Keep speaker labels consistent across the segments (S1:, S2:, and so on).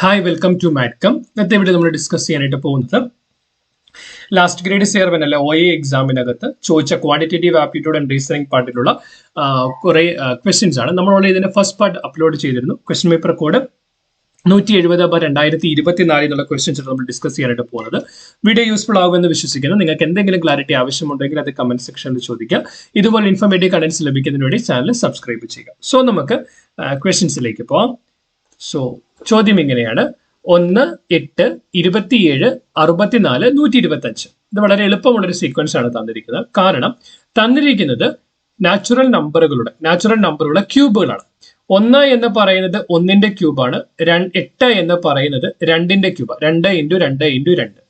S1: Hi welcome to മാറ്റ്കം. ഇന്നത്തെ ഇവിടെ നമ്മൾ ഡിസ്കസ് ചെയ്യാനായിട്ട് പോകുന്നത് ലാസ്റ്റ് ഗ്രേഡ് CR1 അല്ല OA എക്സാമിനകത്ത് ചോദിച്ച ക്വാണ്ടിറ്റേറ്റീവ് ആപ്റ്റിറ്റ്യൂഡ് ആൻഡ് റീസണിംഗ് പാർട്ടിലുള്ള കുറെ ക്വസ്റ്റ്യൻസ് ആണ്. നമ്മൾ ഓൾറെഡി ഇതിന്റെ ഫസ്റ്റ് പാർട്ട് അപ്ലോഡ് ചെയ്തിരുന്നു. ക്വസ്റ്റ്യൻ പേപ്പർ കോഡ് 170/2024 എന്നുള്ള ക്വസ്റ്റ്യൻസ് നമ്മൾ ഡിസ്കസ് ചെയ്യാനായിട്ട് പോകുന്നത്. വീഡിയോ യൂസ്ഫുൾ ആകുമെന്ന് വിശ്വസിക്കുന്നു. നിങ്ങൾക്ക് എന്തെങ്കിലും ക്ലാരിറ്റി ആവശ്യമുണ്ടെങ്കിൽ അത് കമന്റ് സെക്ഷനിൽ ചോദിക്കുക. ഇതുപോലെ ഇൻഫോർമേറ്റീവ് കണ്ടന്റ്സ് ലഭിക്കുന്നതിന് വേണ്ടി ചാനൽ സബ്സ്ക്രൈബ് ചെയ്യുക. സോ നമുക്ക് ക്വസ്റ്റ്യൻസിലേക്ക് പോവാം. സോ ചോദ്യം ഇങ്ങനെയാണ്: 1, 8, 27, 64, 125. ഇത് വളരെ എളുപ്പമുള്ളൊരു സീക്വൻസ് ആണ് തന്നിരിക്കുന്നത്. കാരണം തന്നിരിക്കുന്നത് നാച്ചുറൽ നമ്പറുകളുടെ ക്യൂബുകളാണ്. 1 എന്ന് പറയുന്നത് 1ന്റെ ക്യൂബാണ്. 8 എന്ന് പറയുന്നത് 2ന്റെ ക്യൂബ്, 2 × 2 × 2.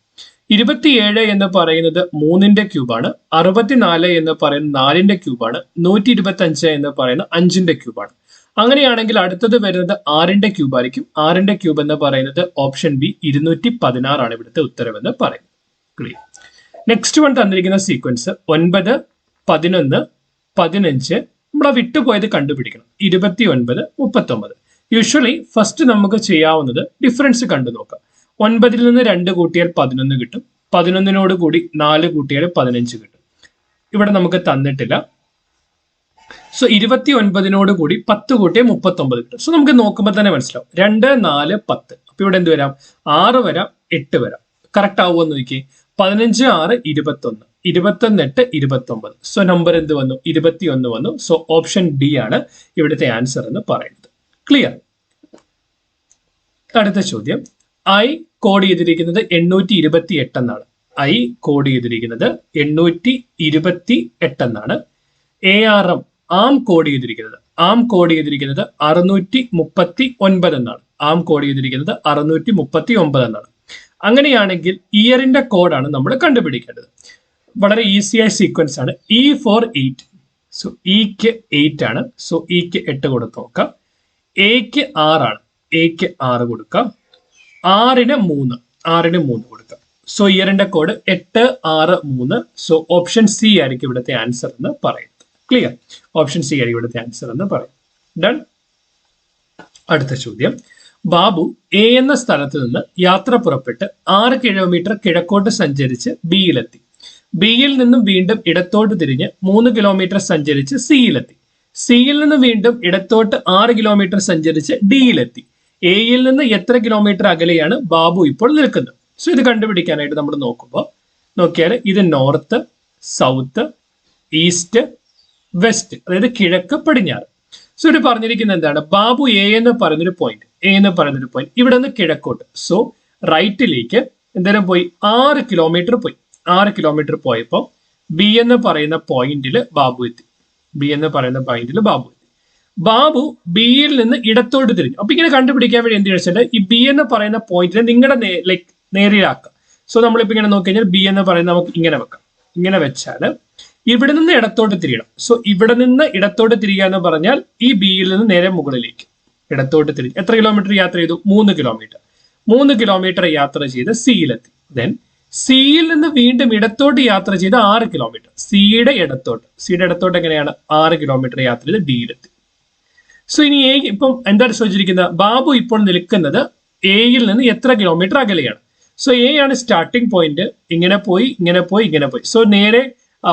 S1: 27 എന്ന് പറയുന്നത് 3ന്റെ ക്യൂബാണ്. 64 എന്ന് പറയുന്നത് 4ന്റെ ക്യൂബാണ്. 125 എന്ന് പറയുന്നത് 5ന്റെ ക്യൂബാണ്. അങ്ങനെയാണെങ്കിൽ അടുത്തത് വരുന്നത് 6ന്റെ ക്യൂബ് ആയിരിക്കും. 6ന്റെ ക്യൂബ് എന്ന് പറയുന്നത് ഓപ്ഷൻ ബി 216 ആണ് ഇവിടുത്തെ ഉത്തരവെന്ന് പറയുന്നത്. ക്ലിയർ. നെക്സ്റ്റ് വൺ തന്നിരിക്കുന്ന സീക്വൻസ് 9, 11, 15. നമ്മളെ വിട്ടുപോയത് കണ്ടുപിടിക്കണം. 29, 39. യൂഷ്വലി ഫസ്റ്റ് നമുക്ക് ചെയ്യാവുന്നത് ഡിഫറൻസ് കണ്ടു നോക്കാം. 9ൽ നിന്ന് 2 കൂട്ടിയാൽ 11 കിട്ടും. 11നോട് കൂടി 4 കൂട്ടിയാൽ 15 കിട്ടും. ഇവിടെ നമുക്ക് തന്നിട്ടില്ല. സോ 29നോട് കൂടി 10 കൂട്ടിയാൽ 39 കിട്ടും. സോ നമുക്ക് നോക്കുമ്പോൾ തന്നെ മനസ്സിലാവും. 2, 4, 10. അപ്പൊ ഇവിടെ എന്ത് വരാം? 6 വരാം, 8 വരാം. കറക്റ്റ് ആവുമെന്ന് നോക്കി. 15, 6, 21. 21, 8, 29. സോ നമ്പർ എന്ത് വന്നു? 21 വന്നു. സോ ഓപ്ഷൻ ഡി ആണ് ഇവിടുത്തെ ആൻസർ എന്ന് പറയുന്നത്. ക്ലിയർ. അടുത്ത ചോദ്യം. ഐ കോഡ് ചെയ്തിരിക്കുന്നത് 828 എന്നാണ്. ഐ കോഡ് ചെയ്തിരിക്കുന്നത് 828 എന്നാണ്. ARM ആം കോഡ് ചെയ്തിരിക്കുന്നത് 639 എന്നാണ്. ആം കോഡ് ചെയ്തിരിക്കുന്നത് 639 എന്നാണ്. അങ്ങനെയാണെങ്കിൽ ഇയറിന്റെ കോഡാണ് നമ്മൾ കണ്ടുപിടിക്കേണ്ടത്. വളരെ ഈസിയായ സീക്വൻസ് ആണ്. E for 8. സോ ഇക്ക് 8 ആണ്. സോ ഇക്ക് 8 കൊടുത്ത് നോക്കാം. എക്ക് 6 ആണ്. എക്ക് 6 കൊടുക്കാം. 6ന് 3 കൊടുക്കാം. സോ ഇയറിന്റെ കോഡ് 863. സോ ഓപ്ഷൻ സി ആയിരിക്കും ഇവിടുത്തെ ആൻസർ എന്ന് പറയുന്നത്. ക്ലിയർ. ഓപ്ഷൻ സി ആയിരിക്കും ഇവിടുത്തെ ആൻസർ എന്ന് പറയും. ഡൺ. അടുത്ത ചോദ്യം. ബാബു എ എന്ന സ്ഥലത്ത് നിന്ന് യാത്ര പുറപ്പെട്ട് 6 കിലോമീറ്റർ കിഴക്കോട്ട് സഞ്ചരിച്ച് ബിയിലെത്തി. ബിയിൽ നിന്നും വീണ്ടും ഇടത്തോട്ട് തിരിഞ്ഞ് 3 കിലോമീറ്റർ സഞ്ചരിച്ച് സിയിലെത്തി. സിയിൽ നിന്ന് വീണ്ടും ഇടത്തോട്ട് 6 കിലോമീറ്റർ സഞ്ചരിച്ച് ഡിയിലെത്തി. എയിൽ നിന്ന് എത്ര കിലോമീറ്റർ അകലെയാണ് ബാബു ഇപ്പോൾ നിൽക്കുന്നത്? സോ ഇത് കണ്ടുപിടിക്കാനായിട്ട് നമ്മൾ നോക്കിയാൽ ഇത് നോർത്ത്, സൗത്ത്, ഈസ്റ്റ്, വെസ്റ്റ്, അതായത് കിഴക്ക്, പടിഞ്ഞാറ്. സോ ഇത് പറഞ്ഞിരിക്കുന്നത് എന്താണ്? ബാബു എ എന്ന് പറയുന്നൊരു പോയിന്റ് ഇവിടെ നിന്ന് കിഴക്കോട്ട്, സോ റൈറ്റിലേക്ക് എന്തായാലും പോയി 6 കിലോമീറ്റർ പോയി. 6 കിലോമീറ്റർ പോയപ്പോൾ ബി എന്ന് പറയുന്ന പോയിന്റിൽ ബാബു എത്തി. ബാബു ബിയിൽ നിന്ന് ഇടത്തോട്ട് തിരിഞ്ഞു. അപ്പൊ ഇങ്ങനെ കണ്ടുപിടിക്കാൻ വേണ്ടി എന്ത് വെച്ചാൽ ഈ ബി എന്ന് പറയുന്ന പോയിന്റിനെ നിങ്ങളുടെ നേരെയാക്കുക. സോ നമ്മളിപ്പോ ഇങ്ങനെ നോക്കി കഴിഞ്ഞാൽ ബി എന്ന് പറയുന്നത് നമുക്ക് ഇങ്ങനെ വെക്കാം. ഇങ്ങനെ വെച്ചാൽ ഇവിടെ നിന്ന് ഇടത്തോട്ട് തിരിയണം. സോ ഇവിടെ നിന്ന് ഇടത്തോട്ട് തിരിയുക എന്ന് പറഞ്ഞാൽ ഈ ബിയിൽ നിന്ന് നേരെ മുകളിലേക്ക് ഇടത്തോട്ട് തിരിഞ്ഞു. എത്ര കിലോമീറ്റർ യാത്ര ചെയ്തു? 3 കിലോമീറ്റർ. 3 കിലോമീറ്റർ യാത്ര ചെയ്ത് സിയിലെത്തി. ദെൻ സിയിൽ നിന്ന് വീണ്ടും ഇടത്തോട്ട് യാത്ര ചെയ്ത് 6 കിലോമീറ്റർ. സിയുടെ ഇടത്തോട്ട് എങ്ങനെയാണ്? 6 കിലോമീറ്റർ യാത്ര ചെയ്ത് ഡിയിലെത്തി. സോ ഇനി എ ഇപ്പം എന്താണ് ചോദിച്ചിരിക്കുന്നത്? ബാബു ഇപ്പോൾ നിൽക്കുന്നത് എയിൽ നിന്ന് എത്ര കിലോമീറ്റർ അകലെയാണ്? സോ എ ആണ് സ്റ്റാർട്ടിംഗ് പോയിന്റ്. ഇങ്ങനെ പോയി. സോ നേരെ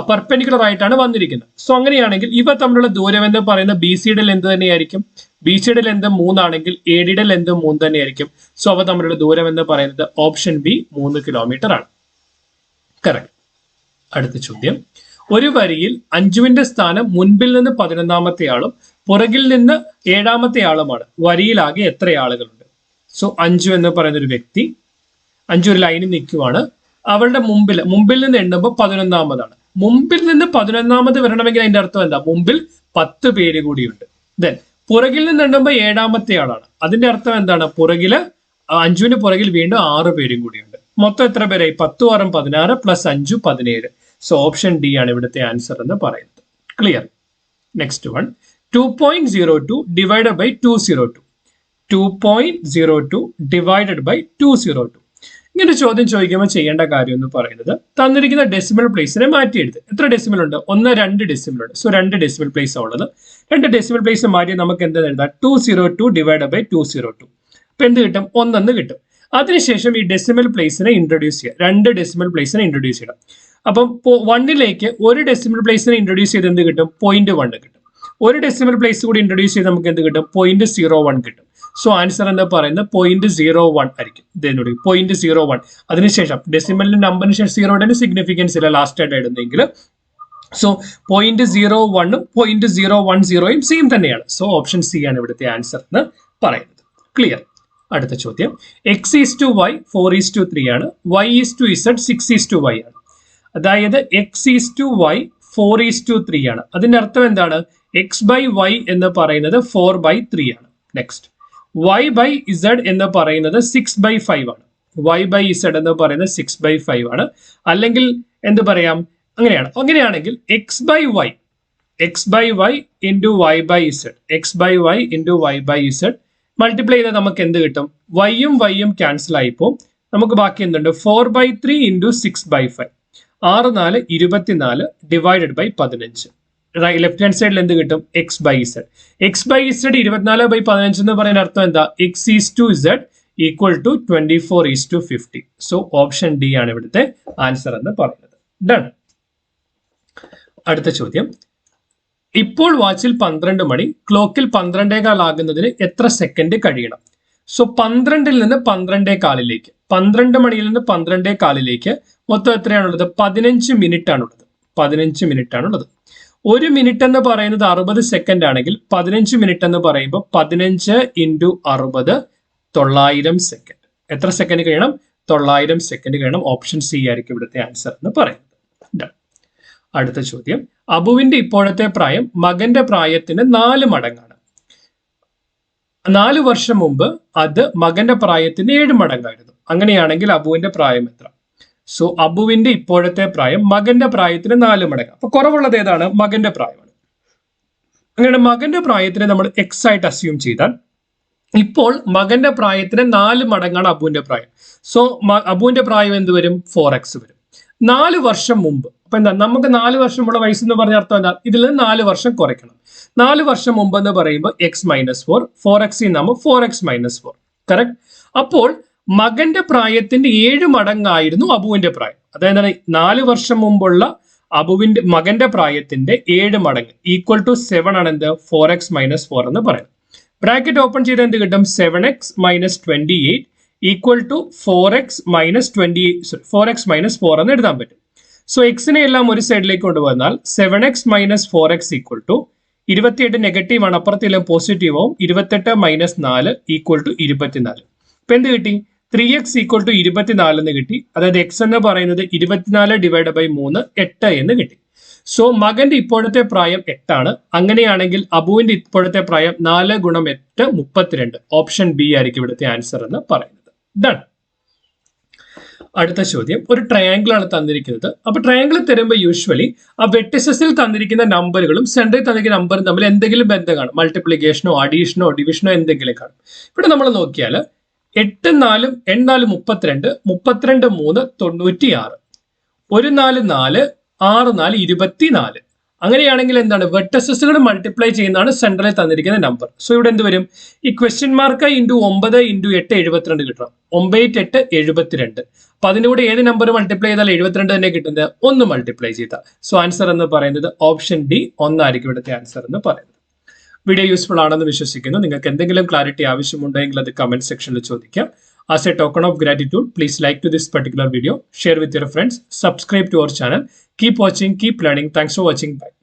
S1: പെർപെൻഡിക്കുലർ ആയിട്ടാണ് വന്നിരിക്കുന്നത്. സോ അങ്ങനെയാണെങ്കിൽ ഇവ തമ്മിലുള്ള ദൂരം എന്ന് പറയുന്നത് ബി സിയുടെ ലെന്ത് തന്നെയായിരിക്കും. ബി സിയുടെ ലെന്ത് 3 ആണെങ്കിൽ എ ഡിയുടെ ലെന്ത് 3 തന്നെയായിരിക്കും. സോ അവ തമ്മിലുള്ള ദൂരം എന്ന് പറയുന്നത് ഓപ്ഷൻ ബി 3 കിലോമീറ്റർ ആണ്. കറക്റ്റ്. അടുത്ത ചോദ്യം. ഒരു വരിയിൽ അഞ്ജുവിന്റെ സ്ഥാനം മുൻപിൽ നിന്ന് 11ാമത്തെ ആളും പുറകിൽ നിന്ന് 7ാമത്തെ ആളുമാണ്. വരിയിലാകെ എത്ര ആളുകളുണ്ട്? സോ അഞ്ജു എന്ന് പറയുന്ന ഒരു വ്യക്തി, അഞ്ജു ഒരു ലൈനിൽ നിൽക്കുവാണ്. അവളുടെ മുമ്പിൽ നിന്ന് എണ്ണുമ്പോൾ 11ാമതാണ്. മുമ്പിൽ നിന്ന് 11ാമത് വരണമെങ്കിൽ അതിന്റെ അർത്ഥം എന്താ? മുമ്പിൽ 10 പേര് കൂടിയുണ്ട്. ദെൻ പുറകിൽ നിന്ന് എണ്ണുമ്പോൾ 7ാമത്തെ ആളാണ്. അതിന്റെ അർത്ഥം എന്താണ്? അഞ്ജുവിന് പുറകിൽ വീണ്ടും 6 പേരും കൂടിയുണ്ട്. മൊത്തം എത്ര പേരായി? 10 6 16 പ്ലസ് 5 17. സോ ഓപ്ഷൻ ഡി ആണ് ഇവിടുത്തെ ആൻസർ എന്ന് പറയുന്നത്. Clear. Next one. 2.02 divided by 202. 2.02 divided by 202. ഇങ്ങനെ ചോദ്യം ചോദിക്കുമ്പോൾ ചെയ്യേണ്ട കാര്യം എന്ന് പറയുന്നത് തന്നിരിക്കുന്ന ഡെസിമൽ പ്ലേസിനെ മാറ്റി എഴുതുക. എത്ര ഡെസിമൽ ഉണ്ട്? 1, 2 ഡെസിമൽ ഉണ്ട്. സോ 2 ഡെസിമൽ പ്ലേസ് ഉള്ളത്. 2 ഡെസിമൽ പ്ലേസ് മാറ്റി നമുക്ക് എന്താ എഴുതാം? 202 ഡിവൈഡ് ബൈ 202. അപ്പൊ എന്ത് കിട്ടും? 1 കിട്ടും. അതിനുശേഷം ഈ ഡെസിമൽ പ്ലേസിനെ ഇൻട്രൊഡ്യൂസ് ചെയ്യുക. 2 ഡെസിമൽ പ്ലേസിനെ ഇൻട്രൊഡ്യൂസ് ചെയ്യണം. അപ്പം 1ലേക്ക് ഒരു ഡെസിമൽ പ്ലേസിനെ ഇൻട്രൊഡ്യൂസ് ചെയ്ത് എന്ത് കിട്ടും? 0.1 കിട്ടും. ഒരു ഡെസിമൽ പ്ലേസ് കൂടി ഇൻട്രൊഡ്യൂസ് ചെയ്ത് നമുക്ക് എന്ത് കിട്ടും? 0.01 കിട്ടും. സോ ആൻസർ എന്താ പറയുന്നത്? 0.01 ആയിരിക്കും. ഇതിനോട് 0.01. അതിനുശേഷം ഡെസിമലിന്റെ നമ്പറിന് ശേഷം 0 സിഗ്നിഫിക്കൻസ് ഇല്ല ലാസ്റ്റ് ആയിട്ട് ഇടുന്നെങ്കിൽ. സോ 0.01ഉം 0.010യും സെയിം തന്നെയാണ്. സോ ഓപ്ഷൻ സി ആണ് ഇവിടുത്തെ ആൻസർ എന്ന് പറയുന്നത്. ക്ലിയർ? അടുത്ത ചോദ്യം, x:y 4:3 ആണ്, y:z 6:y ആണ്. അതായത് x:y 4:3 ആണ്. അതിന്റെ അർത്ഥം എന്താണ്? x/y എന്ന് പറയുന്നത് 4/3 ആണ്. നെക്സ്റ്റ്, y/z എന്ന് പറയുന്നത് 6/5 ആണ്. y/z എന്ന് പറയുന്നത് 6/5 ആണ്. അല്ലെങ്കിൽ എന്ത് പറയാം? അങ്ങനെയാണെങ്കിൽ x/y into y/z, x/y into y/z multiply ചെയ്താൽ നമുക്ക് എന്ത് കിട്ടും? വൈയും വൈയും ക്യാൻസൽ ആയിപ്പോ നമുക്ക് ബാക്കി എന്തുണ്ട്? 4/3 into 6/5. 6 4 24 divided by 15. Left hand സൈഡിൽ എന്ത് കിട്ടും? x/z. x/z 24/15 എന്ന് പറയുന്ന അർത്ഥം എന്താ? x:z equal to 24:50. So option D ആണ് ഇവിടുത്തെ ആൻസർ എന്ന് പറയുന്നത്. ഡൺ. അടുത്ത ചോദ്യം, ഇപ്പോൾ വാച്ചിൽ 12 മണി, ക്ലോക്കിൽ 12:15 ആകുന്നതിന് എത്ര സെക്കൻഡ് കഴിയണം? സോ 12ൽ നിന്ന് 12:15ലേക്ക്, 12 മണിയിൽ നിന്ന് 12:15ലേക്ക് മൊത്തം എത്രയാണുള്ളത്? 15 മിനിറ്റ് ആണുള്ളത്. 15 മിനിറ്റ് ആണുള്ളത്. 1 മിനിറ്റ് എന്ന് പറയുന്നത് 60 സെക്കൻഡ് ആണെങ്കിൽ 15 മിനിറ്റ് എന്ന് പറയുമ്പോൾ 15 into 60 900 സെക്കൻഡ്. എത്ര സെക്കൻഡ് കഴിയണം? 900 സെക്കൻഡ് കഴിയണം. ഓപ്ഷൻ സി ആയിരിക്കും ഇവിടുത്തെ ആൻസർ എന്ന് പറയുന്നത്. ഡൺ. അടുത്ത ചോദ്യം, അബുവിന്റെ ഇപ്പോഴത്തെ പ്രായം മകന്റെ പ്രായത്തിന് 4 മടങ്ങാണ്. 4 വർഷം മുമ്പ് അത് മകന്റെ പ്രായത്തിന് 7 മടങ്ങായിരുന്നു. അങ്ങനെയാണെങ്കിൽ അബുവിന്റെ പ്രായം എത്ര? സോ അബുവിന്റെ ഇപ്പോഴത്തെ പ്രായം മകന്റെ പ്രായത്തിന് 4 മടങ്ങ്. അപ്പൊ കുറവുള്ളത് ഏതാണ്? മകന്റെ പ്രായമാണ്. അങ്ങനെ മകന്റെ പ്രായത്തിന് നമ്മൾ എക്സ് ആയിട്ട് അസ്യൂം ചെയ്താൽ ഇപ്പോൾ മകന്റെ പ്രായത്തിന് 4 മടങ്ങാണ് അബുവിന്റെ പ്രായം. സോ അബുവിന്റെ പ്രായം എന്ത് വരും? 4x വരും. 4 വർഷം മുമ്പ്, അപ്പൊ എന്താ നമുക്ക് 4 വർഷമുള്ള വയസ്സ് എന്ന് പറഞ്ഞ അർത്ഥം എന്താ? ഇതിൽ നിന്ന് 4 വർഷം കുറയ്ക്കണം. 4 വർഷം മുമ്പ് എന്ന് പറയുമ്പോൾ x-4, 4x നമ്മൾ 4x - 4. കറക്റ്റ്? അപ്പോൾ മകന്റെ പ്രായത്തിന്റെ 7 മടങ്ങായിരുന്നു അബുവിന്റെ പ്രായം. അതായത് 4 വർഷം മുമ്പുള്ള മകന്റെ പ്രായത്തിന്റെ 7 മടങ്ങ് ഈക്വൽ ടു 7 ആണ് എന്ത്? 4x - 4 എന്ന് പറയുന്നത്. ബ്രാക്കറ്റ് ഓപ്പൺ ചെയ്ത് എന്ത് കിട്ടും? 7x - 28 ഈക്വൽ ടു 4x - 4 എന്ന് എഴുതാൻ പറ്റും. സോ എക്സിനെ എല്ലാം ഒരു സൈഡിലേക്ക് കൊണ്ടുവന്നാൽ 7x - 4x equal to 28 negative ആണ്, അപ്പുറത്തെല്ലാം പോസിറ്റീവ് ആവും. 28 - 4 ഈക്വൽ ടു 24. ഇപ്പൊ എന്ത് കിട്ടി? 3x ഈക്വൽ ടു 24 എന്ന് കിട്ടി. അതായത് എക്സ് എന്ന് പറയുന്നത് 24 ഡിവൈഡ് ബൈ 3 8 എന്ന് കിട്ടി. സോ മകന്റെ ഇപ്പോഴത്തെ പ്രായം 8 ആണ്. അങ്ങനെയാണെങ്കിൽ അബുവിന്റെ ഇപ്പോഴത്തെ പ്രായം 4 × 8 32. ഓപ്ഷൻ ബി ആയിരിക്കും ഇവിടുത്തെ ആൻസർ എന്ന് പറയുന്നത്. ഡൺ. അടുത്ത ചോദ്യം, ഒരു ട്രയാങ്കിൾ ആണ് തന്നിരിക്കുന്നത്. അപ്പൊ ട്രയാങ്കിൾ തരുമ്പോൾ യൂഷ്വലി ആ വെർട്ടിസസിൽ തന്നിരിക്കുന്ന നമ്പറുകളും സെന്ററിൽ തന്നിരിക്കുന്ന നമ്പറും തമ്മിൽ എന്തെങ്കിലും ബന്ധം കാണും. മൾട്ടിപ്ലിക്കേഷനോ അഡീഷനോ ഡിവിഷനോ എന്തെങ്കിലും കാണും. ഇവിടെ നമ്മൾ നോക്കിയാൽ 8 4 8 4 32 32 3 96 1 4 4 6 4 24. അങ്ങനെയാണെങ്കിൽ എന്താണ്? വെർട്ടിസസുകൾ മൾട്ടിപ്ലൈ ചെയ്യുന്നതാണ് സെന്ററിൽ തന്നിരിക്കുന്ന നമ്പർ. സോ ഇവിടെ എന്ത് വരും? ഈ ക്വസ്റ്റ്യൻ മാർക്ക് ഇൻറ്റു 9 × 8 72 കിട്ടണം. 9 8 72. അപ്പൊ അതിലൂടെ ഏത് നമ്പർ മൾട്ടിപ്ലൈ ചെയ്താൽ 72 തന്നെ കിട്ടുന്നത്? 1 മൾട്ടിപ്ലൈ ചെയ്താൽ. സോ ആൻസർ എന്ന് പറയുന്നത് ഓപ്ഷൻ ഡി 1 ആയിരിക്കും ഇവിടുത്തെ ആൻസർ എന്ന് പറയുന്നത്. വീഡിയോ യൂസ്ഫുൾ ആണെന്ന് വിശ്വസിക്കുന്നു. നിങ്ങൾക്ക് എന്തെങ്കിലും ക്ലാരിറ്റി ആവശ്യമുണ്ടെങ്കിൽ അത് കമന്റ് സെക്ഷനിൽ ചോദിക്കാം. As a token of gratitude, please like to this particular video, share with your friends, subscribe to our channel. Keep watching, keep learning. Thanks for watching. Bye.